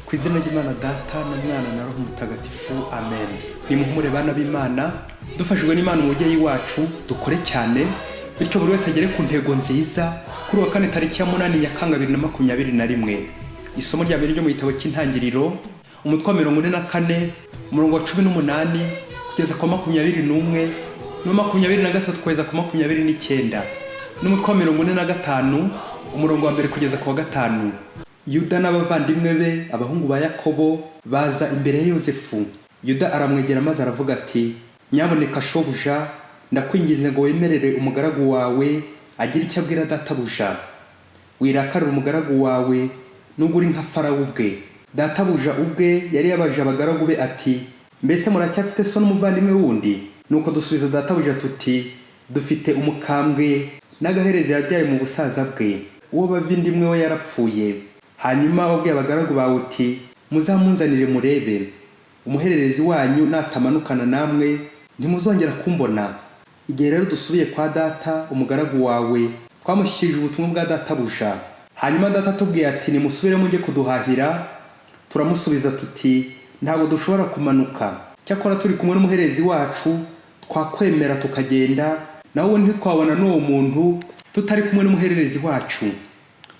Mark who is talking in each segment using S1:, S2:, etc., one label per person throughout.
S1: Ku izina ry'Imana Data na Mwana na Roho Mutagatifu, amen. Nimuhumure bana b'Imana, dufashijwe n'Imana umubyeyi wacu, dukore cyane bityo buri wese agere ku ntego nziza. Kuri wa 4 tariki ya 8 Nyakanga 2021, isomo rya mbere ryo mu gitabo cy'Intangiriro, umutwe wa 44, umurongo wa 18 kugeza ku 21, no 23 kugeza ku 29, n'umutwe wa 45, umurongo wa 1 kugeza ku wa 5. Yuda n'abavandimwe be abahungu ba Yakobo baza imbere ya Yozefu. Yuda aramwegera maze aravuga ati, nyaboneka shobuja, ndakwinginze ngo wemerere umugaragu wawe agira icyo abwira databuja. Wirakarira umugaragu wawe nubwo uri nka Farawo ubwe. Databuja ubwe yari yabaje abagaragu be ati, mbese muracyafite so n'umuvandimwe wundi? Nuko dusubiza databuja tuti, dufite umukambwe n'agahereze yabyaye mu busaza bwe, uwo bavindimwe we yarapfuye. Hanyuma wabwiye abagaragu bawe uti, muzamunzanire murebe. Umuhererezi wanyu natamanukana namwe ntimuzongera kumbona. Igihe rero dusubiye kwa data umugaragu wawe, twamushyikirije ubutumwa bwa databuja. Hanyuma data atubwiye ati, nimusubire mujye kuduhahira. Turamusubiza tuti, ntabwo dushobora kumanuka, cyakora turi kumwe n'umuhererezi wacu twakwemera tukagenda, nawe ntitwabona n'uwo muntu tutari kumwe n'umuhererezi wacu.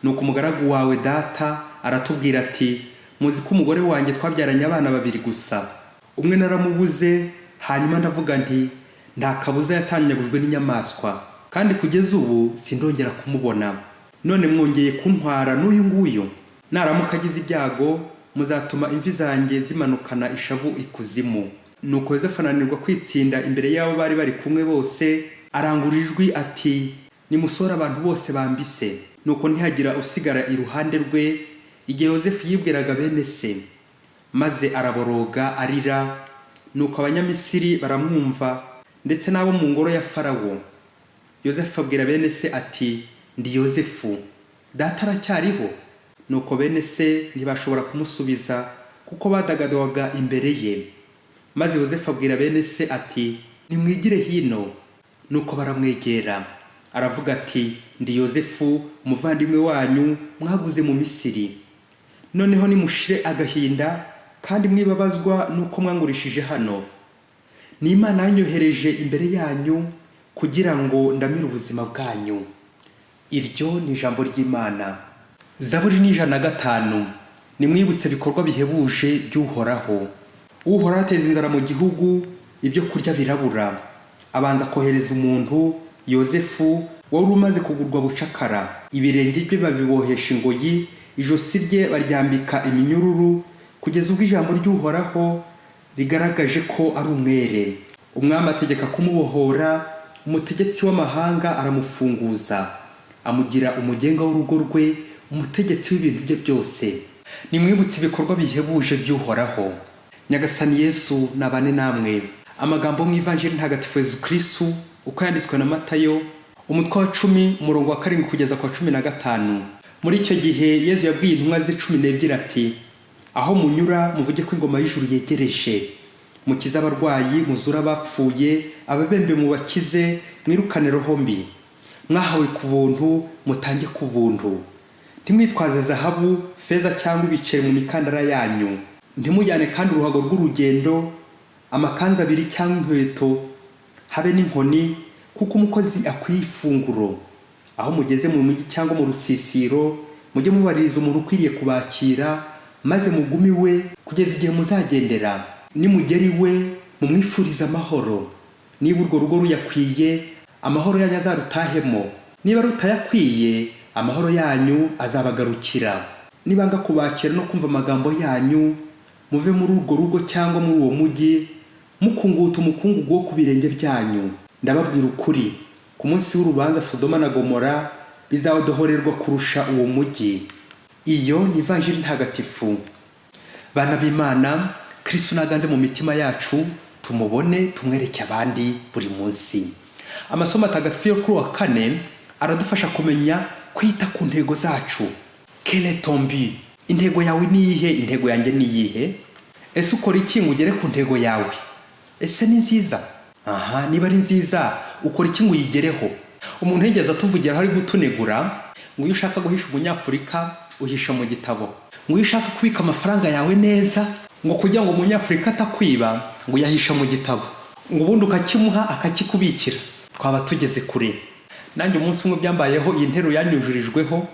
S1: Nuko umugaragu wawe data aratubwira ati, muzi ko umugore wanjye twabyaranye abana 2 gusa. Umwe naramubuze, hanyuma ndavuga nti, nta kabuza yatanyagujwe n'inyamaswa, kandi kugeza ubu sindongera kumubona. None mwongeye kuntwara n'uyu nguyu. Naramuka agize ibyago, muzatuma imvi zanjye zimanukana ishavu ikuzimu. Nuko Yozefu ananirwa kwitsinda imbere y'abo bari kumwe bose, arangurura ijwi ati, nimusore abantu bose bambise. Nuko ntihagira usigara iruhande rwe igihe Yozefu yibwiraga bene se, maze araboroga arira. Nuko abanyamisiri baramwumva, ndetse n'abo mu ngoro ya Farawo. Yozefu abwira bene se ati, ndi Yozefu, data aracyariho? Nuko bene se ntibashobora kumusubiza kuko badagadwaga imbere ye. Maze Yozefu abwira bene se ati, nimwigire hino. Nuko baramwegera. Aravuga ati, ndi Yozefu, umuvandimwe wanyu mwaguze mu Misiri. Noneho nimushire agahinda kandi mwibabazwa nuko mwangurishije hano. Ni Imana yanyohereje imbere yanyu kugira ngo ndamire ubuzima bwanyu. Iryo ni ijambo ry'Imana. Zaburi ni 105. Nimwibutse bikorwa bihebuje by'Uhoraho. Uhoraho ateza inzara mu gihugu, ibyo kurya birabura. Abanza kohereza umuntu, Yozefu, wari umaze kugurwa bucakara. Ibirenge bye babibohesha ingoyi, ijosi rye baryambika iminyururu, kugeza ubwo ijambo ry'Uhoraho rigaragaje ko ari umwere. Umwami ategeka kumubohora, umutegetsi w'amahanga aramufunguza, amugira umugenga w'urugo rwe, umutegetsi w'ibintu bye byose. Nimwibutse ibikorwa bihebuje by'Uhoraho. Nyagasani Yesu nabane namwe. Amagambo mu Ivanjiri ntagatifu Yesu Kristo uko yanditswe na Matayo, umutwe wa 10 umurongo wa 7 kugeza kwa 15. Muri icyo gihe Yesu yabwiye intumwa ze 12 ati, aho munyura muvuge ko ingoma y'ijuru yegereje. Mukize abarwayi, muzura abapfuye, ababembe mubakize, mwirukane roho mbi. Mwahawe ku buntu, mutange ku buntu. Ntimwitwaze zahabu, feza cyangwa ibiceri mu mikandara yanyu. Ntimujyane kandi uruhago rw'urugendo, amakanzu 2 cyangwa inkweto, habe n'inkoni, kuko umukozi akwiye ifunguro. Aho mugeze mu mujyi cyangwa mu rusisiro, mujye mubaririza umuntu ukwiriye kubakira, maze mugumiwe kugeza igihe muzagendera. Nimugera iwe mumwifuriza amahoro. Niba urwo rugo ruyakwiye, amahoro yanyu azarutahemo. Niba rutayakwiye, amahoro yanyu azabagarukira. Nibanga kubakira no kumva amagambo yanyu, muve muri urwo rugo cyangwa muri uwo mujyi mukunguta umukungugu wo ku birenge byanyu. Ndababwira ukuri, ku munsi w'urubanza Sodoma na Gomora bizadohorerwa kurusha uwo mujyi. Iyo ni Ivanjiri ntagatifu. Bana b'Imana, Kristo naganze mu mitima yacu, tumubone tumwereke abandi buri munsi. Amasomo atagatifu yo kuri wa 4 aradufasha kumenya kwita ku ntego zacu. Quelle est ton but? Intego yawe ni iyihe? Intego yanjye ni iyihe? Ese ukora iki ngo ugere ku ntego yawe? Ese ni nziza? Niba ari nziza, ukora iki ngo uyigereho? Umuntu yigeze atuvugira hari gutunegura ngo iyo ushaka guhisha umunyafurika uhisha mu gitabo. ngo iyo ushaka kubika amafaranga yawe neza ngo kugira ngo umunyafurika atakwiba ngo uyahisha mu gitabo ngo ubundi ukakimuha akakikubikira. Twaba tugeze kure. Nanjye umunsi umwe byambayeho iyi nteruro yanyujurijweho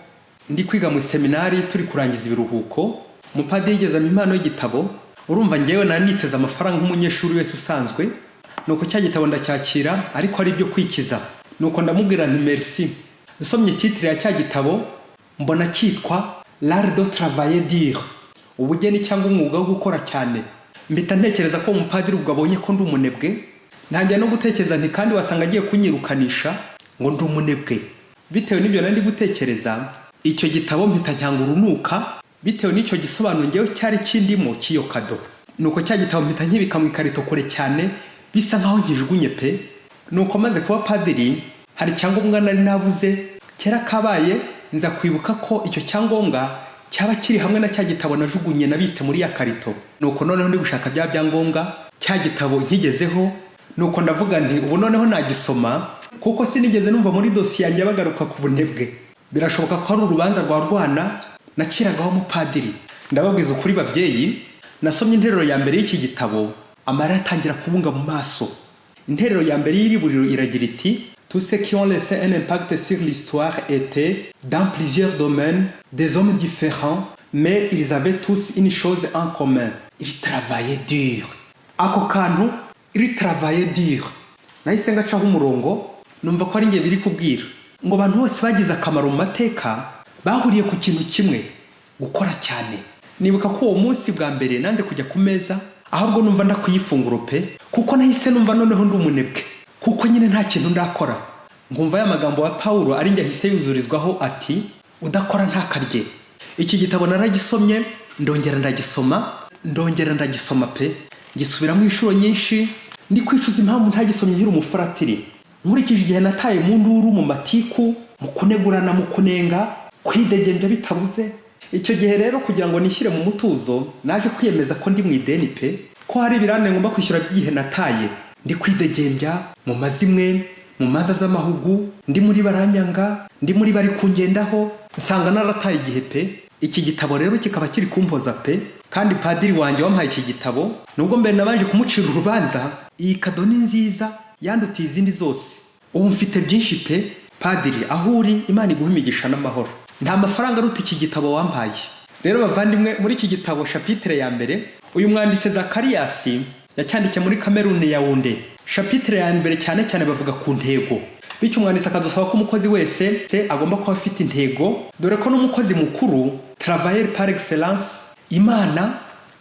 S1: ndi kwiga mu seminari turi kurangiza ibiruhuko. Umupadiri yigeze ampa impano y'igitabo. Urumva ngewe naniteze amafaranga nk'umunyeshuri wese usanzwe, nuko cya gitabo ndacyakira ariko ari ibyo kwikiza. Nuko ndamubwira nti merci. Nsomye titre ya cya gitabo mbona cyitwa L'art de travailler dur, ubugeni cyangwa umwuga wo gukora cyane. Mpita ntekereza ko umupadiri ubwo abonye ko ndi umunebwe, ntangira no gutekereza nti kandi wasanga agiye kunyirukanisha ngo ndi umunebwe. Bitewe n'ibyo nari gutekereza, icyo gitabo mpita nyanga urunuka bitewe n'icyo gisobanuro ngewe cyari kindimo cy'iyo kado. Nuko cya gitabo mpita nkibika mu ikarito kure cyane bisa nkaho nkijugunye pe. Nuko maze kuba padiri hari cyangombwa nari nabuze kera kabaye, nza kwibuka ko icyo cyangombwa cyaba kiri hamwe na cya gitabo najugunye nabitse muri ya karito. Nuko noneho ndi gushaka bya byangombwa cya gitabo nkigezeho. Nuko ndavuga nti ubu noneho nagisoma kuko sinigeze numva muri dosiye yanjye bagaruka ku bunebwe. Birashoboka ko ari urubanza rwa rwana nakiragaho umupadiri. Ndababwiza ukuri babyeyi, nasomye interero ya mbere y'iki gitabo amarira atangira kubunga mu maso. Interero ya mbere y'iriburiro iragira iti: tous ceux qui ont laissé un impact sur l'histoire étaient, dans plusieurs domaines, des hommes différents, mais ils avaient tous une chose en commun: ils travaillaient dur. Ako kantu, ils travaillaient dur, nahise ngacaho umurongo numva ko ari ngiye biri kubwira ngo abantu bose bagize akamaro mu mateka bahuriye ku kintu kimwe: gukora cyane. Nibuka ko uwo munsi bwa mbere nanze kujya ku meza, ahubwo numva ndakuyifunguro pe, kuko nahise numva noneho ndi umunebwe, kuko nyine nta kintu ndakora. Ngumva ya magambo wa Paulo ari njye ahise yuzurizwaho ati: udakora ntakarye. Iki gitabo naragisomye, ndongera ndagisoma pe, gisubiramo inshuro nyinshi, ndi kwicuza impamvu ntagisomye nkiri umufaratiri. Nkurikije igihe nataye mu nduru, mu matiku, mu kunegurana, mu kunenga, kwidegembya bitabuze. Icyo gihe rero kugira ngo nishyire mu mutuzo, naje kwiyemeza ko ndi mu ideni pe, ko hari ibirane ngomba kwishyura by'igihe nataye. Ndi kwidegembya mu mazimwe, mu manza z'amahugu, ndi muri baranyanga, ndi muri bari kungendaho, nsanga narataye igihe pe. Iki gitabo rero kikaba kiri kumpoza pe, kandi padiri wanjye wampaye iki gitabo, nubwo mbere nabanje kumucira urubanza, iyi kado ni nziza yandutiye izindi zose. Ubu mfite byinshi pe. Padiri aho uri, Imana iguhe imigisha n'amahoro. Nta mafaranga aruta iki gitabo wampaye. Rero bavandimwe, muri iki gitabo chapitre ya mbere, uyu mwanditsi Zakariyasi yacyandikiye muri Kameruni Yaounde. Chapitre ya mbere cyane cyane bavuga ku ntego. Bityo umwanditsi akadusaba ko umukozi wese agomba kuba afite intego, dore ko n'umukozi mukuru, travailleur par excellence, Imana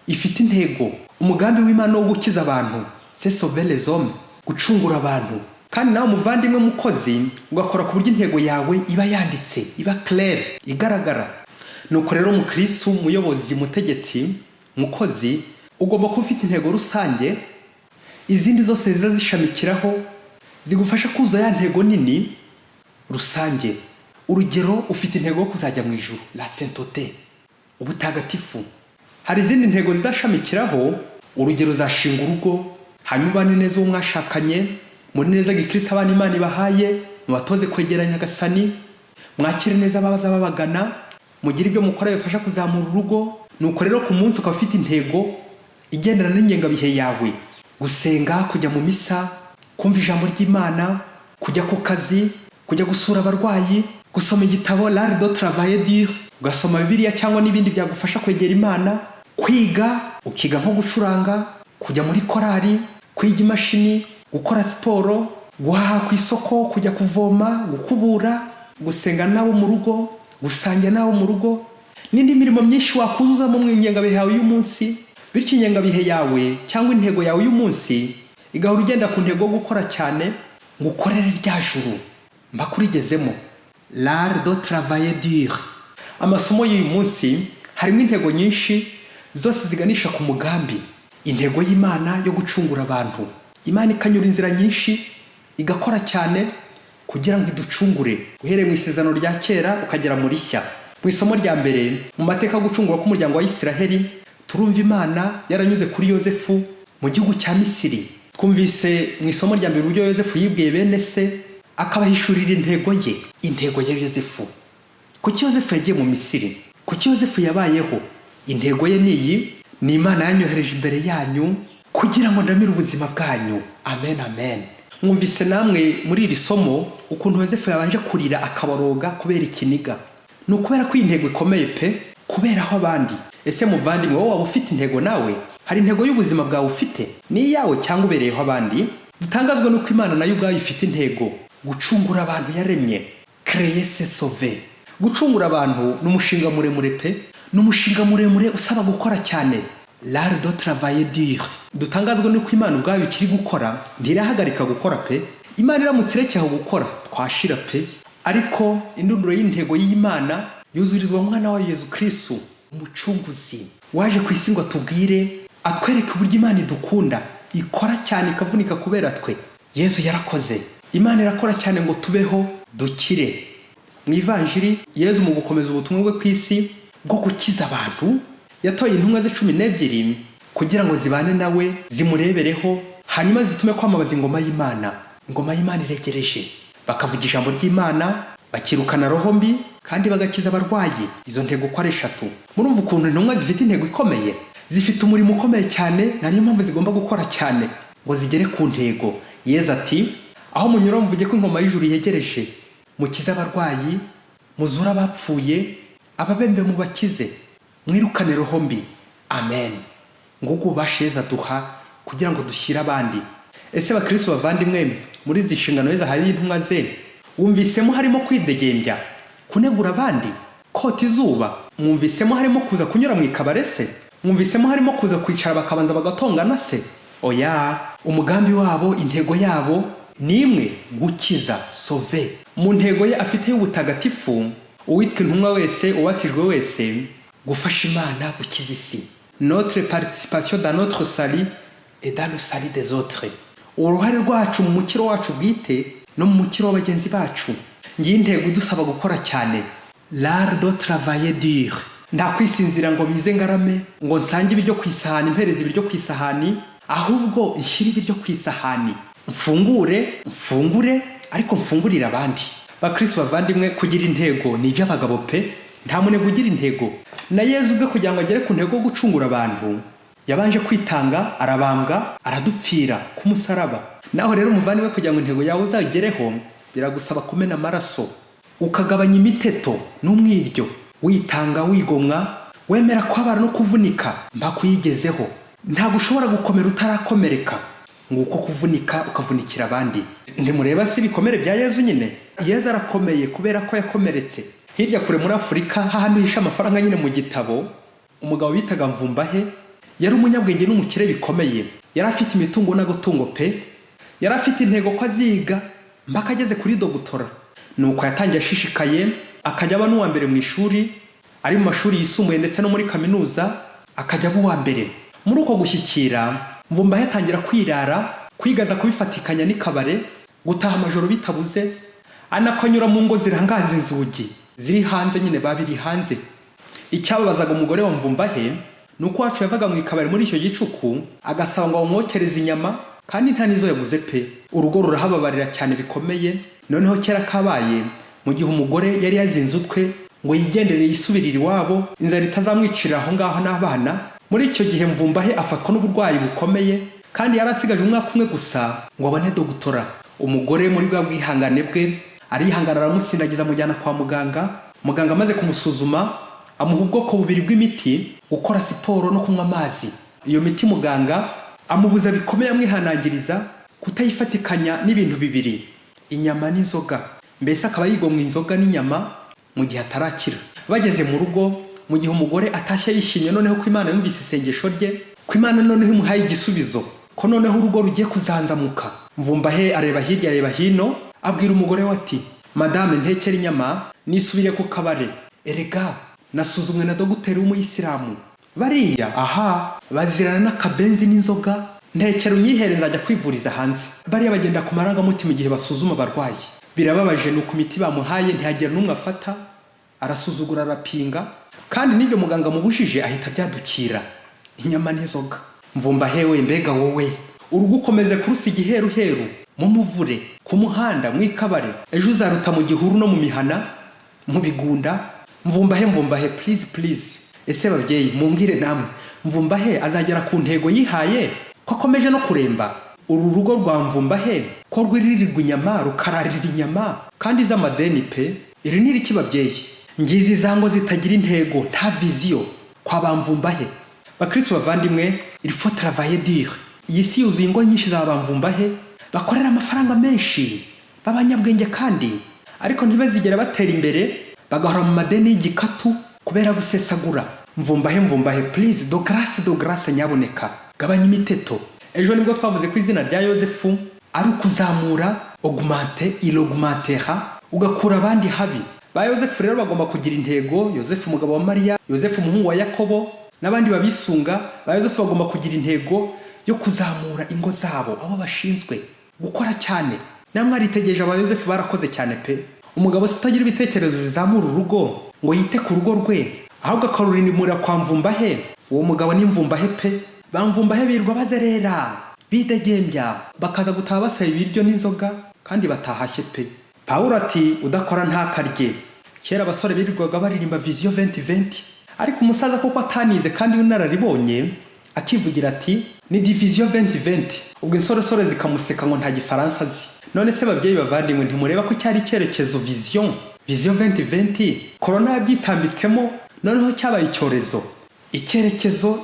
S1: ifite intego. Umugambi w'Imana wo gukiza abantu, c'est sauver les hommes, gucungura abantu. Kandi nawe muvandimwe mukozi, ugakora ku buryo intego yawe iba yanditse, iba clair, igaragara. Nuko rero mukristo, muyobozi, mutegetsi, mukozi, ugomba kuba ufite intego rusange, izindi zose ziza zishamikiraho zigufasha kuza ya ntego nini rusange. Urugero, ufite intego yo kuzajya mu ijuru, la sainteté, ubutagatifu. Hari izindi ntego zizashamikiraho, urugero uzashinga urugo, hanyuma ubane neza uwo mwashakanye, muri neza gikristo abana Imana ibahaye, mubatoze kwegera Nyagasani, mwakire neza ababaza babagana, mugire ibyo mukora bifasha kuzamura urugo. Nuko rero ku munsi ukaba ufite intego igendana n'ingengabihe yawe: gusenga, kujya mu misa, kumva ijambo ry'Imana, kujya ku kazi, kujya gusura abarwayi, gusoma igitabo L'art de travailler dur, ugasoma Bibiliya cyangwa n'ibindi byagufasha kwegera Imana, kwiga, ukiga nko gucuranga, kujya muri korali, kwiga imashini, gukora siporo, guhaha ku isoko, kujya kuvoma, gukubura, gusenga nabo mu rugo, gusangira nabo mu rugo, n'indi mirimo myinshi wakuzuzamo mu ngengabihe yawe y'umunsi. Bityo ingengabihe yawe cyangwa intego yawe y'umunsi igahora ugenda ku ntego yo gukora cyane, ngo ukorere rya juru mbakurigezemo, l'art de travailler dur. Amasomo y'uyu munsi harimo intego nyinshi, zose ziganisha ku mugambi, intego y'Imana yo gucungura abantu. Imana ikanyura inzira nyinshi, igakora cyane kugira ngo iducungure, uhereye mu isezerano rya kera ukagera muri rishya. Mu isomo rya mbere, mu mateka yo gucungura k'umuryango wa Isiraheli, turumva Imana yaranyuze kuri Yozefu mu gihugu cya Misiri. Twumvise mu isomo rya mbere uburyo Yozefu yibwiye bene se, akabahishurira intego ye Yozefu. Kuki Yozefu yagiye mu Misiri? Kuki Yozefu yabayeho? intego ye niyi: ni Imana yanyohereje imbere yanyu kugira ngo ndamire ubuzima bwanyu. Amen, amen. Mwumvise namwe muri iri somo ukuntu Yozefu yabanje kurira akaboroga kubera ikiniga. Ni ukubera ko intego ikomeye pe, kubera aho abandi. Ese muvandimwe, wowe waba ufite intego nawe? Hari intego y'ubuzima bwawe ufite? Ni iyawe cyangwa ubereyeho abandi? Dutangazwa nuko Imana nayo ubwayo ifite intego: gucungura abantu yaremye. Créer c'est sauver. Gucungura abantu ni umushinga muremure pe, ni umushinga muremure usaba gukora cyane. L'art de travailler dur. Dutangazwa nuko Imana ubwayo ikiri gukora, ntirahagarika gukora pe. Imana iramutse irekeye gukora twashira pe. Ariko indunduro y'intego y'Imana yuzurizwa mu mwana wa Yesu Kristo, umucunguzi waje ku isi ngo atubwire, atwereke uburyo Imana idukunda, ikora cyane ikavunika kubera twe. Yesu yarakoze. Imana irakora cyane ngo tubeho dukire. Mu ivanjiri, Yesu mu gukomeza ubutumwa bwe ku isi bwo gukiza abantu, yatoye intumwa ze 12 kugira ngo zibane nawe, zimurebereho, hanyuma zitume kwamamaza ingoma y'Imana. Ingoma y'Imana iregereje. Bakavuga ijambo ry'Imana, bakirukana roho mbi, kandi bagakiza abarwayi. Izo ntego uko ari 3. Murumva ukuntu intumwa zifite intego ikomeye, zifite umurimo ukomeye cyane, na niyo mpamvu zigomba gukora cyane ngo zigere ku ntego. Yesu ati: aho munyura mvuge ko ingoma y'ijuru yegereje, mukize abarwayi, muzura abapfuye, ababembe mubakize, mwirukane roho mbi. Amen. Nguko ubasheza duha kugira ngo dushyire abandi. Ese bakristo bavandimwe, muri izi nshingano ze hari intumwa ze, wumvisemo harimo kwidegembya, kunegura abandi, kota izuba? Mwumvisemo harimo kuza kunyura mu ikabare se? Mwumvisemo harimo kuza kwicara bakabanza bagatongana se? Oya, umugambi wabo, intego yabo ni imwe: gukiza, sauver. Mu ntego ye afite y'ubutagatifu, uwitwa intumwa wese, ubatijwe wese, gufasha Imana gukiza isi. Notre participation dans notre salut et dans le salut des autres. Uruhare rwacu mu mukiro wacu bwite no mu mukiro w'abagenzi bacu. Ngiye intego idusaba gukora cyane. L'art de travailler dur. Nta kwisinzira ngo bize ngarame, ngo nsange ibiryo ku isahani, mpereza ibiryo ku isahani, ahubwo nshyire ibiryo ku isahani. Mfungure, ariko mfungurira abandi. Bakristo bavandimwe, kugira intego ni iby'abagabo pe, nta munebwe ugira intego. Na Yesu ubwe kugira ngo agere ku ntego yo gucungura abantu, yabanje kwitanga, arabambwa, aradupfira ku musaraba. Naho rero umuvandimwe, kugira ngo intego yawe uzayigereho, biragusaba kumena amaraso, ukagabanya imiteto n'umwiryo, witanga, wigomwa, wemera kwabara no kuvunika mpaka uyigezeho. Ntabwo ushobora gukomera utarakomereka. Nguko kuvunika, ukavunikira abandi. Ntimureba si ibikomere bya Yesu nyine? Yesu arakomeye kubera ko yakomeretse. Hirya kure muri Afurika, hahandi hisha amafaranga nyine mu gitabo, umugabo bitaga Mvumbahe yari umunyabwenge n'umukire bikomeye. Yari afite imitungo n'agutungo pe. Yari afite intego ko aziga mpaka ageze kuri dogutora. Nuko yatangiye ashishikaye, akajya aba n'uwa mbere mu ishuri, ari mu mashuri yisumbuye ndetse no muri kaminuza, akajya aba uwa mbere. Muri uko gushyikira, Mvumbahe atangira kwirara, kwigaza kubifatikanya n'ikabare, gutaha amajoro bitabuze, anakanyura mu ngo zirangaza inzugi ziri hanze nyine, babiri hanze. Icyababazaga umugore wa Mvumbahe nuko wacu yavaga mu ikabare muri icyo gicuku, agasaba ngo bamwokereze inyama, kandi nta nizo yaguze pe. Urugo rurahababarira cyane bikomeye. Noneho kera kabaye, mu gihe umugore yari yazinze utwe ngo yigendere yisubirire iwabo, inzara itazamwicira aho ngaho n'abana. Muri icyo gihe Mvumbahe afatwa n'uburwayi bukomeye, kandi yari asigaje umwaka umwe gusa ngo abone dogutora. Umugore muri bwa bwihangane bwe arihangana, aramusindagiza amujyana kwa muganga. Muganga amaze kumusuzuma, amuha ubwoko bubiri bw'imiti, gukora siporo no kunywa amazi. Iyo miti muganga amubuza bikomeye, amwihanangiriza kutayifatikanya n'ibintu bibiri: inyama n'inzoga. Mbese akaba yigomwa inzoga n'inyama mu gihe atarakira. Bageze mu rugo, mu gihe umugore atashye yishimye noneho ko Imana yumvise isengesho rye, ko Imana noneho imuhaye igisubizo, ko noneho urugo rugiye kuzanzamuka. Mvumbahe areba hirya, areba hino, abwira umugore we ati: madame, ntekera inyama nisubire ku kabare. Erega nasuzumwe na dogiteri w'umuyisilamu, bariya bazirana n'akabenzi n'inzoga, ntekera unyihere nzajya kwivuriza hanze. Bariya bagenda ku marangamutima igihe basuzuma abarwayi. Birababaje nuko imiti bamuhaye ntihagira n'umwe afata, arasuzugura, arapinga, kandi n'ibyo muganga mubujije ahita byadukira: inyama n'inzoga. Mvumbahe we, mbega wowe urugo ukomeze kurusa igiheruheru, mu muvure, ku muhanda, mu ikabare, ejo uzaruta mu gihuru no mu mihana, mu bigunda. Mvumbahe, please, ese babyeyi mumbwire namwe, Mvumbahe azagera ku ntego yihaye ko akomeje no kuremba? Uru rugo rwa Mvumbahe ko rwiririrwa inyama rukararira inyama kandi z'amadeni pe? Iri ni iki babyeyi? Ngizi zango zitagira intego, nta viziyo kwa Bamvumbahe. Bakristo bavandimwe, il faut travailler dur. Iyi si yuzuye ingo nyinshi za Bamvumbahe bakorera amafaranga menshi, babanyabwenge kandi ariko ntibazigera batera imbere, bagahora mu madeni y'igikatu kubera gusesagura. Mvumbahe please, do grâce nyaboneka, gabanya imiteto. Ejo nibwo twavuze ko izina rya Yozefu ari ukuzamura, augmenter, il augmentera, ugakura abandi habi. Ba Yozefu rero bagomba kugira intego. Yozefu umugabo wa Mariya, Yozefu umuhungu wa Yakobo n'abandi babisunga. Ba Yozefu bagomba kugira intego yo kuzamura ingo zabo, abo bashinzwe gukora cyane. Namwe aritegereje aba Yozefu barakoze cyane pe. Umugabo sitagira ibitekerezo bizamura urugo ngo yite ku rugo rwe, ahubwo akarurinimura kwa Mvumbahe. Uwo mugabo ni Mvumbahe pe. Bamvumbahe birwa bazerera, bidegembya, bakaza gutaha basaba ibiryo n'inzoga kandi batahashye pe. Pawulo ati udakora ntakarye. Kera abasore birirwaga baririmba Vision 2020, ariko umusaza koko atanize kandi unararibonye akivugira ati ni Division 2020. Ubwo insoresore zikamuseka ngo nta gifaransa azi. None se babyeyi bavandimwe, ntimureba ko cyari icyerekezo Vision 2020 corona yabyitambitsemo, noneho cyabaye icyorezo, icyerekezo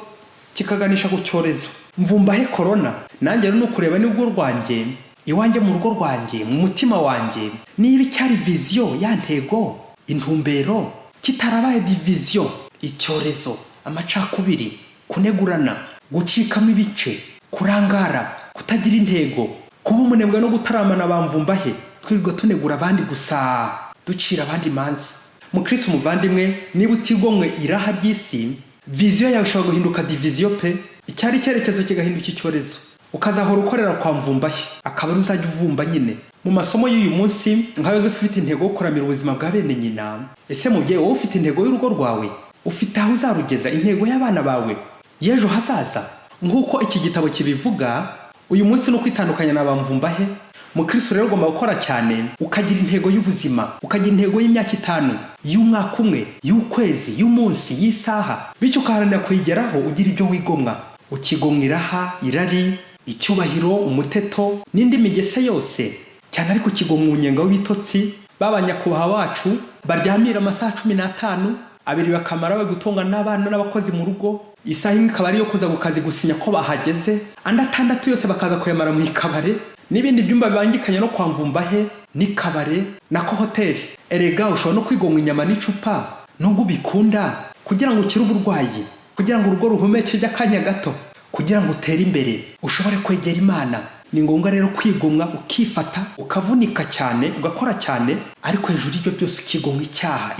S1: kikaganisha ku cyorezo. Mvumbahe corona, nanjye no kureba n'ubwo rwanjye iwanjye mu rugo rwanjye, mu mutima wanjye, niba cyari vision ya ntego, intumbero, kitarabaye division, icyorezo, amacakubiri, kunegurana, gucikamo ibice, kurangara, kutagira intego, kuba umunebwe no gutaramana Bamvumbahe, twirirwa tunegura abandi gusa, ducira abandi manzi. Mukristo muvandimwe, niba utigomwe iraha ry'isi, vision yawe ishobora guhinduka division pe. Icyari icyerekezo kigahinduka icyorezo, ukazahora ukorera kwa Mvumbahe, akaba ari uzajya uvumba nyine. Mu masomo y'uyu munsi, nka Yozefu ufite intego yo kuramira ubuzima bwa bene nyina. Ese mubyeyi wowe ufite intego y'urugo rwawe? Ufite aho uzarugeza, intego y'abana bawe y'ejo hazaza? Nk'uko iki gitabo kibivuga, uyu munsi no kwitandukanya na Bamvumbahe. Mukristo rero ugomba gukora cyane, ukagira intego y'ubuzima, ukagira intego y'imyaka 5, y'umwaka umwe, y'ukwezi, y'umunsi, y'isaha, bityo ukaharanira kuyigeraho ugira ibyo wigomwa. Ukigomwa iraha, irari, icyubahiro, umuteto n'indi migese yose, cyane ariko ukigomwa unyenga w'ibitotsi. Babanyakubaha wacu baryamira amasaha 15, abiri bakamara we gutonga n'abana n'abakozi mu rugo, isaha imwe ikaba ariyo kuza gukazi gusinya ko bahageze, andi 6 yose bakaza kuyamara mu ikabare, n'ibindi byumba bibangikanye no kwa Mvumbahe n'ikabare nako hoteli. Erega ushobora no kwigomwa inyama n'icupa nubwo ubikunda, kugira ngo ukire uburwayi, kugira ngo urugo ruhumeke by'akanya gato, kugira ngo utere imbere, ushobore kwegera Imana. Ni ngombwa rero kwigomwa, ukifata, ukavunika cyane, ugakora cyane, ariko hejuru y'ibyo byose ukigomwa icyaha,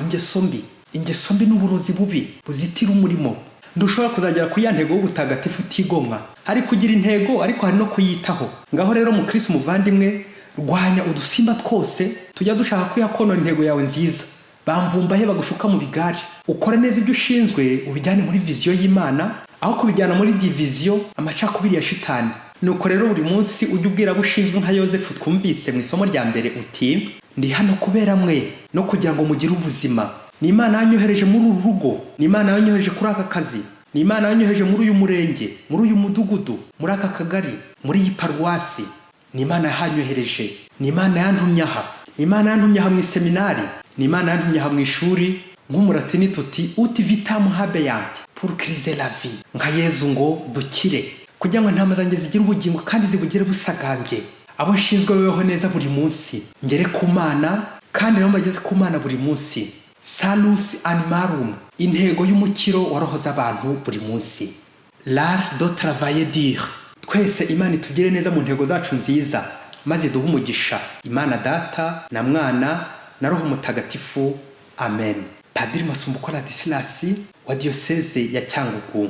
S1: ingeso mbi n'uburozi bubi buzitira umurimo. Ndushobora kuzagera ku ya ntego y'ubutagatifu utigomwa. Hari kugira intego ariko hari no kuyitaho. Ngaho rero Mukristo muvandimwe, rwanya udusimba twose tujya dushaka kwihakonona intego yawe nziza. Bamvumbahe bagushuka mu bigari, ukore neza ibyo ushinzwe, ubijyane muri vision y'Imana aho kubijyana muri division, amacakubiri ya shitani. Nuko rero buri munsi ujye ubwira abo ushinzwe nka Yozefu twumvise mu isomo rya mbere uti ndi hano kubera mwe no kugira ngo mugire ubuzima. Ni Imana yanyohereje muri uru rugo, ni Imana yanyohereje kuri aka kazi, ni Imana yanyohereje muri uyu murenge, muri uyu mudugudu, muri aka kagari, muri iyi paruwasi. Ni Imana yahanyohereje, ni Imana yantumye aha, ni Imana yantumye aha mu seminari, ni Imana yantumye aha mu ishuri. Nk'umuratini tuti uti vitam habeant pour criser la vie, nka Yezu ngo dukire, kugira ngo intama zanjye zigire ubugingo kandi zibugire busagambye. Abo nshinzwe beho neza buri munsi, ngere ku Mana kandi nabo bageze ku Mana buri munsi. Salus animarum, intego y'umukiro warohoza abantu buri munsi. L'art de travailler dur. Twese Imana itugire neza mu ntego zacu nziza, maze duhe umugisha Imana Data na Mwana na Roho Mutagatifu. Amen. Padiri Masumbuko Ladislas wa Diocese ya Cyangugu.